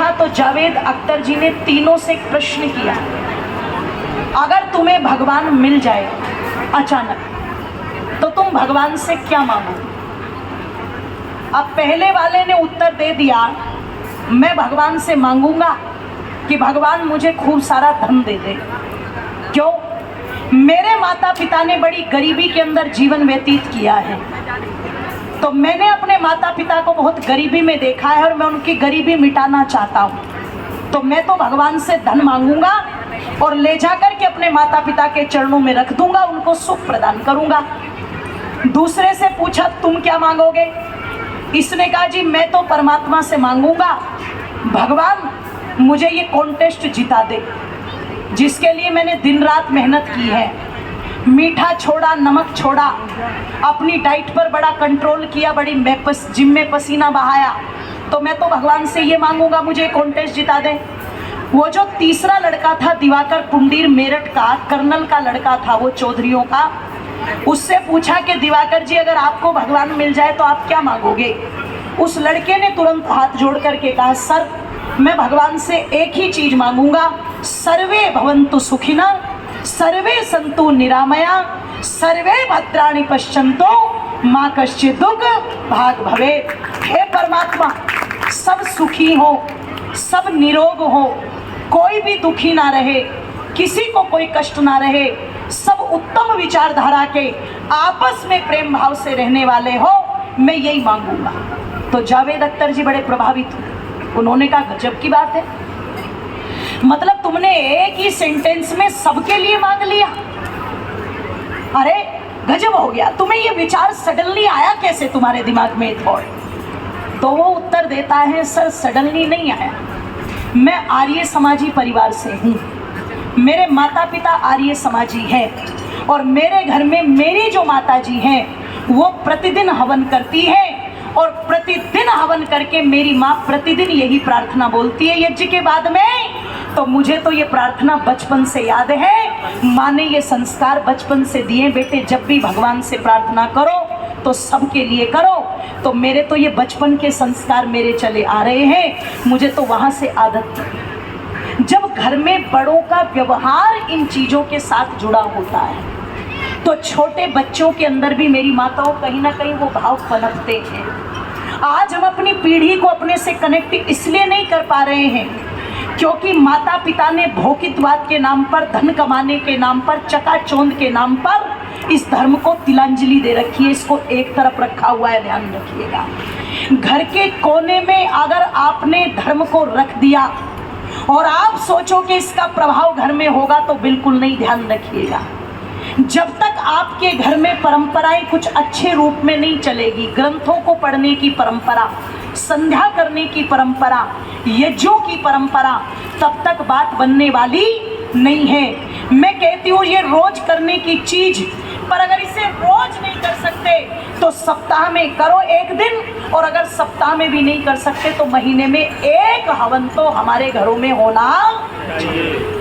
पूछा तो जावेद अख्तर जी ने तीनों से एक प्रश्न किया, अगर तुम्हें भगवान मिल जाए अचानक तो तुम भगवान से क्या मांगोगे? अब पहले वाले ने उत्तर दे दिया, मैं भगवान से मांगूंगा कि भगवान मुझे खूब सारा धन दे दे। क्यों? मेरे माता पिता ने बड़ी गरीबी के अंदर जीवन व्यतीत किया है, तो मैंने अपने माता पिता को बहुत गरीबी में देखा है और मैं उनकी गरीबी मिटाना चाहता हूँ। तो मैं तो भगवान से धन मांगूंगा और ले जाकर के अपने माता पिता के चरणों में रख दूंगा, उनको सुख प्रदान करूंगा। दूसरे से पूछा, तुम क्या मांगोगे? इसने कहा, जी मैं तो परमात्मा से मांगूंगा, भगवान मुझे ये कॉन्टेस्ट जिता दे जिसके लिए मैंने दिन रात मेहनत की है, मीठा छोड़ा, नमक छोड़ा, अपनी डाइट पर बड़ा कंट्रोल किया, बड़ी जिम में पसीना बहाया, तो मैं तो भगवान से ये मांगूंगा मुझे कॉन्टेस्ट जिता दे। वो जो तीसरा लड़का था दिवाकर पुंडीर मेरठ का, कर्नल का लड़का था वो चौधरियों का, उससे पूछा कि दिवाकर जी अगर आपको भगवान मिल जाए तो आप क्या मांगोगे? उस लड़के ने तुरंत हाथ जोड़ करके कहा, सर मैं भगवान से एक ही चीज मांगूंगा, सर्वे भवन्तु सुखिना, सर्वे सन्तु निरामया, सर्वे भद्राणि पश्यन्तु माँ कश्चित् दुःख भाग भवेत्। हे परमात्मा, सब सुखी हो, सब निरोग हो, कोई भी दुखी ना रहे, किसी को कोई कष्ट ना रहे, सब उत्तम विचारधारा के आपस में प्रेम भाव से रहने वाले हो, मैं यही मांगूंगा। तो जावेद अख्तर जी बड़े प्रभावित हुए। उन्होंने कहा, गजब की बात है, मतलब तुमने एक ही सेंटेंस में सबके लिए मांग लिया, अरे गजब हो गया, तुम्हें ये विचार सडनली आया कैसे तुम्हारे दिमाग में थॉट? तो वो उत्तर देता है, सर सडनली नहीं आया, मैं आर्य समाजी परिवार से हूँ, मेरे माता पिता आर्य समाजी हैं और मेरे घर में मेरी जो माता जी हैं वो प्रतिदिन हवन करती है और प्रतिदिन हवन करके मेरी माँ प्रतिदिन यही प्रार्थना बोलती है यज्ञ के बाद में। तो मुझे तो ये प्रार्थना बचपन से याद है, माँ ने ये संस्कार बचपन से दिए, बेटे जब भी भगवान से प्रार्थना करो तो सबके लिए करो। तो मेरे तो ये बचपन के संस्कार मेरे चले आ रहे हैं, मुझे तो वहाँ से आदत है। जब घर में बड़ों का व्यवहार इन चीज़ों के साथ जुड़ा होता है तो छोटे बच्चों के अंदर भी मेरी माताओं कहीं ना कहीं वो भाव पनपते हैं। आज हम अपनी पीढ़ी को अपने से कनेक्ट इसलिए नहीं कर पा रहे हैं क्योंकि माता पिता ने भौतिकवाद के नाम पर, धन कमाने के नाम पर, चकाचौंध के नाम पर इस धर्म को तिलांजलि दे रखी है, इसको एक तरफ रखा हुआ है। ध्यान रखिएगा, घर के कोने में अगर आपने धर्म को रख दिया और आप सोचो कि इसका प्रभाव घर में होगा तो बिल्कुल नहीं। ध्यान रखिएगा, जब तक आपके घर में परंपराएं कुछ अच्छे रूप में नहीं चलेगी, ग्रंथों को पढ़ने की परंपरा, संध्या करने की परंपरा, यज्ञों की परंपरा, तब तक बात बनने वाली नहीं है। मैं कहती हूँ ये रोज करने की चीज, पर अगर इसे रोज नहीं कर सकते तो सप्ताह में करो एक दिन, और अगर सप्ताह में भी नहीं कर सकते तो महीने में एक हवन तो हमारे घरों में होना चाहिए।